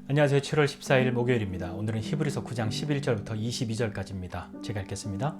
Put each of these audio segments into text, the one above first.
안녕하세요. 7월 14일 목요일입니다. 오늘은 히브리서 9장 11절부터 22절까지입니다. 제가 읽겠습니다.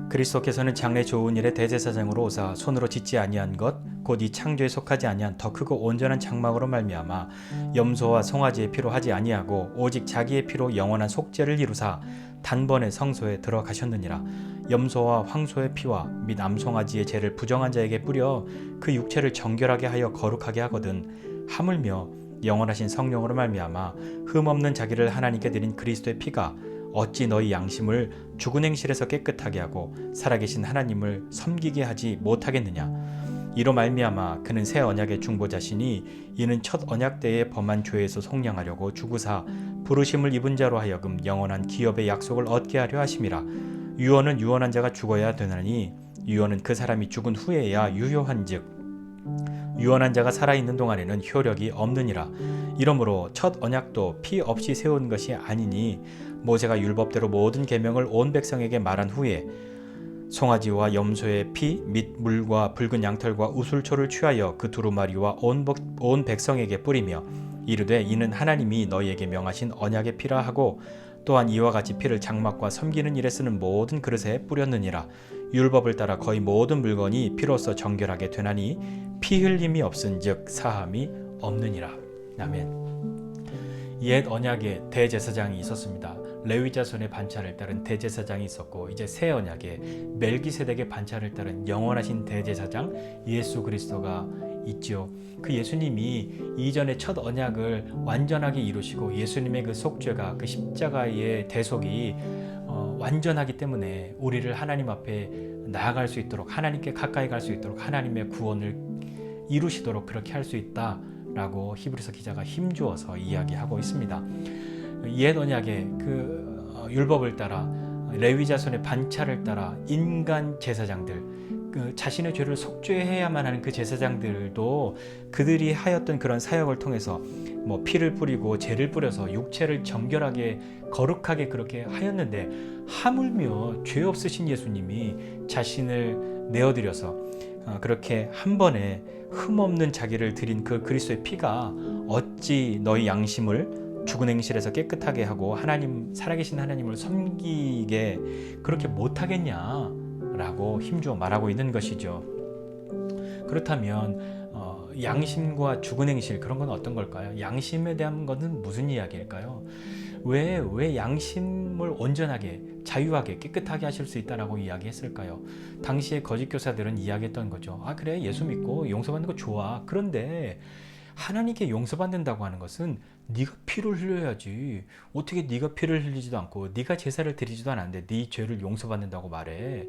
그리스도께서는 장래 좋은 일의 대제사장으로 오사 손으로 짓지 아니한 것 곧 이 창조에 속하지 아니한 더 크고 온전한 장막으로 말미암아 염소와 송아지의 피로 하지 아니하고 오직 자기의 피로 영원한 속죄를 이루사 단번에 성소에 들어가셨느니라. 염소와 황소의 피와 및 암송아지의 죄를 부정한 자에게 뿌려 그 육체를 정결하게 하여 거룩하게 하거든 하물며 영원하신 성령으로 말미암아 흠없는 자기를 하나님께 드린 그리스도의 피가 어찌 너희 양심을 죽은 행실에서 깨끗하게 하고 살아계신 하나님을 섬기게 하지 못하겠느냐. 이로 말미암아 그는 새 언약의 중보자시니 이는 첫 언약 때에 범한 죄에서 속량하려고 죽으사 부르심을 입은 자로 하여금 영원한 기업의 약속을 얻게 하려 하심이라. 유언은 유언한 자가 죽어야 되나니 유언은 그 사람이 죽은 후에야 유효한즉 유언한 자가 살아있는 동안에는 효력이 없느니라. 이러므로 첫 언약도 피 없이 세운 것이 아니니 모세가 율법대로 모든 계명을 온 백성에게 말한 후에 송아지와 염소의 피 및 물과 붉은 양털과 우술초를 취하여 그 두루마리와 온 백성에게 뿌리며 이르되 이는 하나님이 너희에게 명하신 언약의 피라 하고 또한 이와 같이 피를 장막과 섬기는 일에 쓰는 모든 그릇에 뿌렸느니라. 율법을 따라 거의 모든 물건이 피로써 정결하게 되나니 피 흘림이 없은즉 사함이 없느니라. 아멘. 옛 언약에 대제사장이 있었습니다. 레위 자손의 반차를 따른 대제사장이 있었고 이제 새 언약에 멜기세덱의 반차를 따른 영원하신 대제사장 예수 그리스도가 있죠. 그 예수님이 이전의 첫 언약을 완전하게 이루시고 예수님의 그 속죄가 그 십자가의 대속이 완전하기 때문에 우리를 하나님 앞에 나아갈 수 있도록 하나님께 가까이 갈 수 있도록 하나님의 구원을 이루시도록 그렇게 할 수 있다라고 히브리서 기자가 힘주어서 이야기하고 있습니다. 옛 언약의 그 율법을 따라 레위 자손의 반차를 따라 인간 제사장들 그 자신의 죄를 속죄해야만 하는 그 제사장들도 그들이 하였던 그런 사역을 통해서 뭐 피를 뿌리고 죄를 뿌려서 육체를 정결하게 거룩하게 그렇게 하였는데 하물며 죄 없으신 예수님이 자신을 내어드려서 그렇게 한 번에 흠없는 자기를 드린 그 그리스도의 피가 어찌 너희 양심을 죽은 행실에서 깨끗하게 하고 하나님 살아계신 하나님을 섬기게 그렇게 못하겠냐라고 힘주어 말하고 있는 것이죠. 그렇다면 양심과 죽은 행실 그런 건 어떤 걸까요? 양심에 대한 것은 무슨 이야기일까요? 왜 양심을 온전하게 자유하게 깨끗하게 하실 수 있다라고 이야기했을까요? 당시에 거짓 교사들은 이야기했던 거죠. 아 그래 예수 믿고 용서받는 거 좋아. 그런데 하나님께 용서받는다고 하는 것은 네가 피를 흘려야지. 어떻게 네가 피를 흘리지도 않고 네가 제사를 드리지도 않았는데 네 죄를 용서받는다고 말해.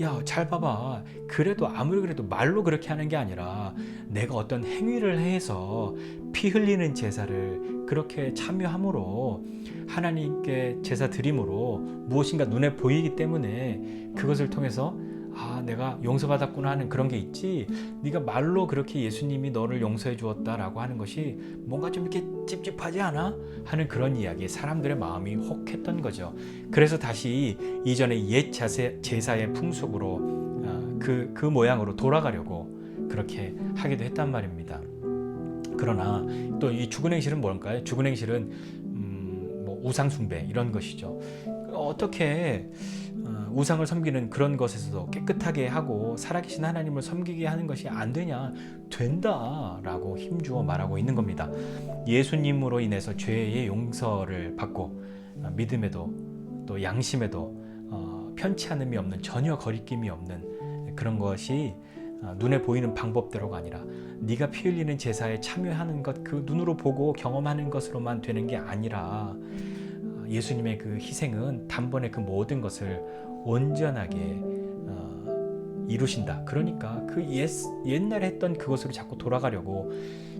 야, 잘 봐봐. 그래도 아무리 그래도 말로 그렇게 하는 게 아니라 내가 어떤 행위를 해서 피 흘리는 제사를 그렇게 참여함으로 하나님께 제사 드림으로 무엇인가 눈에 보이기 때문에 그것을 통해서 아 내가 용서받았구나 하는 그런 게 있지 네가 말로 그렇게 예수님이 너를 용서해 주었다라고 하는 것이 뭔가 좀 이렇게 찝찝하지 않아? 하는 그런 이야기에 사람들의 마음이 혹했던 거죠. 그래서 다시 이전의 옛 제사의 풍속으로 그 모양으로 돌아가려고 그렇게 하기도 했단 말입니다. 그러나 또 이 죽은 행실은 뭘까요? 죽은 행실은 뭐 우상 숭배 이런 것이죠. 어떻게 우상을 섬기는 그런 것에서도 깨끗하게 하고 살아계신 하나님을 섬기게 하는 것이 안 되냐? 된다라고 힘주어 말하고 있는 겁니다. 예수님으로 인해서 죄의 용서를 받고 믿음에도 또 양심에도 편치 않음이 없는 전혀 거리낌이 없는 그런 것이 눈에 보이는 방법대로가 아니라 네가 피 흘리는 제사에 참여하는 것 그 눈으로 보고 경험하는 것으로만 되는 게 아니라 예수님의 그 희생은 단번에 그 모든 것을 온전하게 이루신다. 그러니까 그 옛날에 했던 그것으로 자꾸 돌아가려고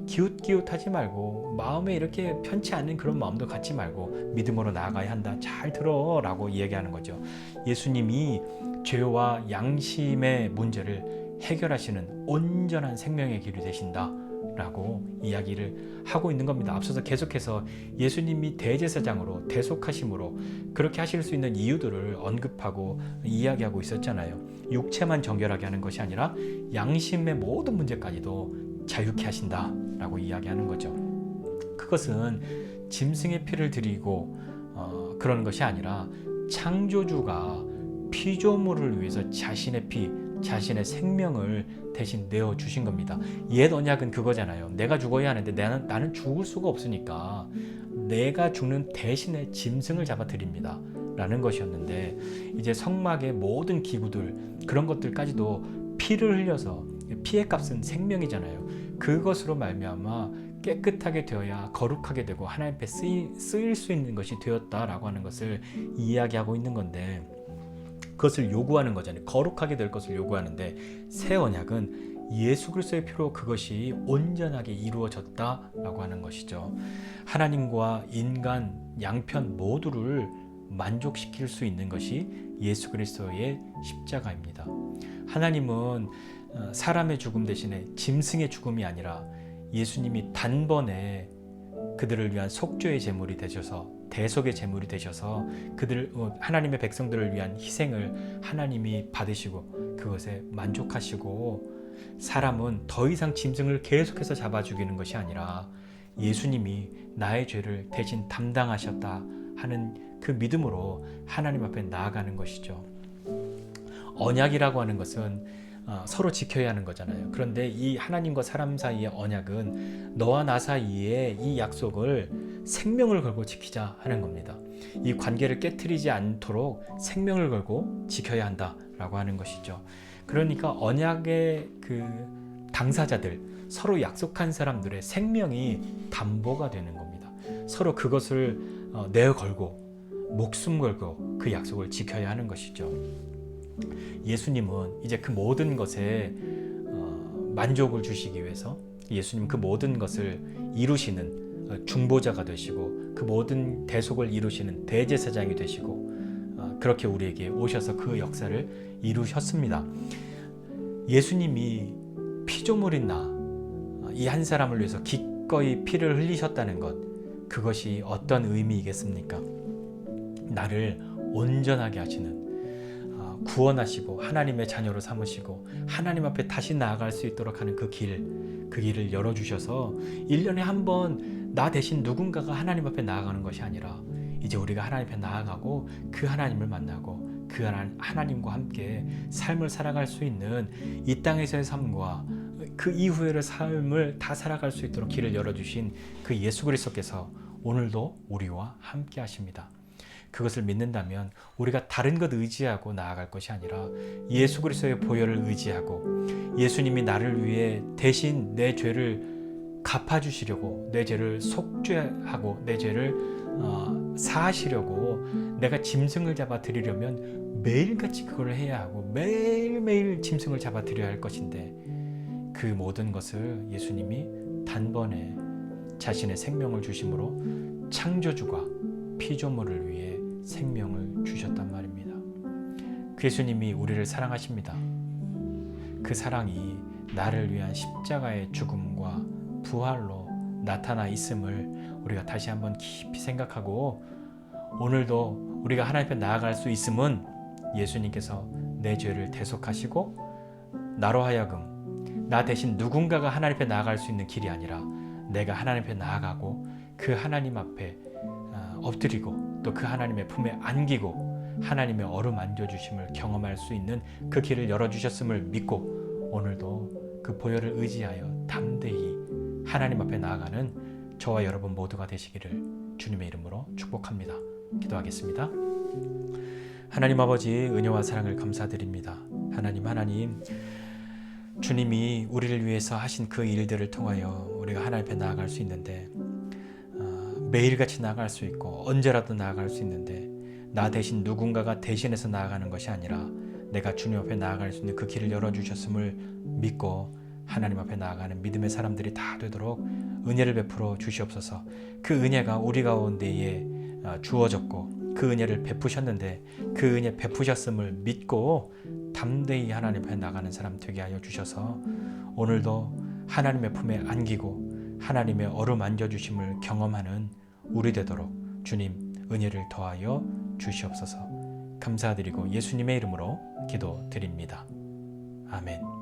기웃기웃하지 말고 마음에 이렇게 편치 않은 그런 마음도 갖지 말고 믿음으로 나아가야 한다. 잘 들어 라고 이야기하는 거죠. 예수님이 죄와 양심의 문제를 해결하시는 온전한 생명의 길이 되신다 라고 이야기를 하고 있는 겁니다. 앞서서 계속해서 예수님이 대제사장으로 대속하심으로 그렇게 하실 수 있는 이유들을 언급하고 이야기하고 있었잖아요. 육체만 정결하게 하는 것이 아니라 양심의 모든 문제까지도 자유케 하신다 라고 이야기하는 거죠. 그것은 짐승의 피를 드리고 그러는 것이 아니라 창조주가 피조물을 위해서 자신의 피, 자신의 생명을 대신 내어주신 겁니다. 옛 언약은 그거잖아요. 내가 죽어야 하는데 나는 죽을 수가 없으니까 내가 죽는 대신에 짐승을 잡아드립니다 라는 것이었는데, 이제 성막의 모든 기구들, 그런 것들까지도 피를 흘려서, 피의 값은 생명이잖아요. 그것으로 말미암아 깨끗하게 되어야 거룩하게 되고 하나님 앞에 쓰일 수 있는 것이 되었다라고 하는 것을 이야기하고 있는 건데, 그것을 요구하는 거잖아요. 거룩하게 될 것을 요구하는데, 새 언약은 예수 그리스도의 피로 그것이 온전하게 이루어졌다라고 하는 것이죠. 하나님과 인간 양편 모두를 만족시킬 수 있는 것이 예수 그리스도의 십자가입니다. 하나님은 사람의 죽음 대신에 짐승의 죽음이 아니라 예수님이 단번에 그들을 위한 속죄의 제물이 되셔서, 대속의 제물이 되셔서 하나님의 백성들을 위한 희생을 하나님이 받으시고 그것에 만족하시고, 사람은 더 이상 짐승을 계속해서 잡아 죽이는 것이 아니라 예수님이 나의 죄를 대신 담당하셨다 하는 그 믿음으로 하나님 앞에 나아가는 것이죠. 언약이라고 하는 것은 서로 지켜야 하는 거잖아요. 그런데 이 하나님과 사람 사이의 언약은 너와 나 사이에 이 약속을 생명을 걸고 지키자 하는 겁니다. 이 관계를 깨트리지 않도록 생명을 걸고 지켜야 한다라고 하는 것이죠. 그러니까 언약의 그 당사자들, 서로 약속한 사람들의 생명이 담보가 되는 겁니다. 서로 그것을 내어 걸고 목숨 걸고 그 약속을 지켜야 하는 것이죠. 예수님은 이제 그 모든 것에 만족을 주시기 위해서 예수님 그 모든 것을 이루시는 중보자가 되시고 그 모든 대속을 이루시는 대제사장이 되시고 그렇게 우리에게 오셔서 그 역사를 이루셨습니다. 예수님이 피조물인 나, 이 한 사람을 위해서 기꺼이 피를 흘리셨다는 것, 그것이 어떤 의미이겠습니까? 나를 온전하게 하시는, 구원하시고 하나님의 자녀로 삼으시고 하나님 앞에 다시 나아갈 수 있도록 하는 그 길을 열어주셔서 1년에 한 번 나 대신 누군가가 하나님 앞에 나아가는 것이 아니라 이제 우리가 하나님 앞에 나아가고 그 하나님을 만나고 그 하나님과 함께 삶을 살아갈 수 있는 이 땅에서의 삶과 그 이후의 삶을 다 살아갈 수 있도록 길을 열어주신 그 예수 그리스도께서 오늘도 우리와 함께 하십니다. 그것을 믿는다면 우리가 다른 것 의지하고 나아갈 것이 아니라 예수 그리스도의 보혈을 의지하고 예수님이 나를 위해 대신 내 죄를 갚아주시려고, 내 죄를 속죄하고 내 죄를 사하시려고 내가 짐승을 잡아 드리려면 매일같이 그걸 해야 하고 매일매일 짐승을 잡아 드려야 할 것인데, 그 모든 것을 예수님이 단번에 자신의 생명을 주심으로 창조주가 피조물을 위해 생명을 주셨단 말입니다. 그 예수님이 우리를 사랑하십니다. 그 사랑이 나를 위한 십자가의 죽음과 부활로 나타나 있음을 우리가 다시 한번 깊이 생각하고, 오늘도 우리가 하나님 앞에 나아갈 수 있음은 예수님께서 내 죄를 대속하시고 나로 하여금 나 대신 누군가가 하나님 앞에 나아갈 수 있는 길이 아니라 내가 하나님 앞에 나아가고 그 하나님 앞에 엎드리고 또 그 하나님의 품에 안기고 하나님의 어루만져 주심을 경험할 수 있는 그 길을 열어주셨음을 믿고, 오늘도 그 보혈을 의지하여 담대히 하나님 앞에 나아가는 저와 여러분 모두가 되시기를 주님의 이름으로 축복합니다. 기도하겠습니다. 하나님 아버지, 은혜와 사랑을 감사드립니다. 하나님, 주님이 우리를 위해서 하신 그 일들을 통하여 우리가 하나님 앞에 나아갈 수 있는데, 매일같이 나아갈 수 있고 언제라도 나아갈 수 있는데, 나 대신 누군가가 대신해서 나아가는 것이 아니라 내가 주님 앞에 나아갈 수 있는 그 길을 열어주셨음을 믿고 하나님 앞에 나아가는 믿음의 사람들이 다 되도록 은혜를 베풀어 주시옵소서. 그 은혜가 우리 가운데에 주어졌고 그 은혜를 베푸셨는데 그 은혜 베푸셨음을 믿고 담대히 하나님 앞에 나가는 사람 되게 하여 주셔서 오늘도 하나님의 품에 안기고 하나님의 어루만져 주심을 경험하는 우리 되도록 주님 은혜를 더하여 주시옵소서. 감사드리고 예수님의 이름으로 기도드립니다. 아멘.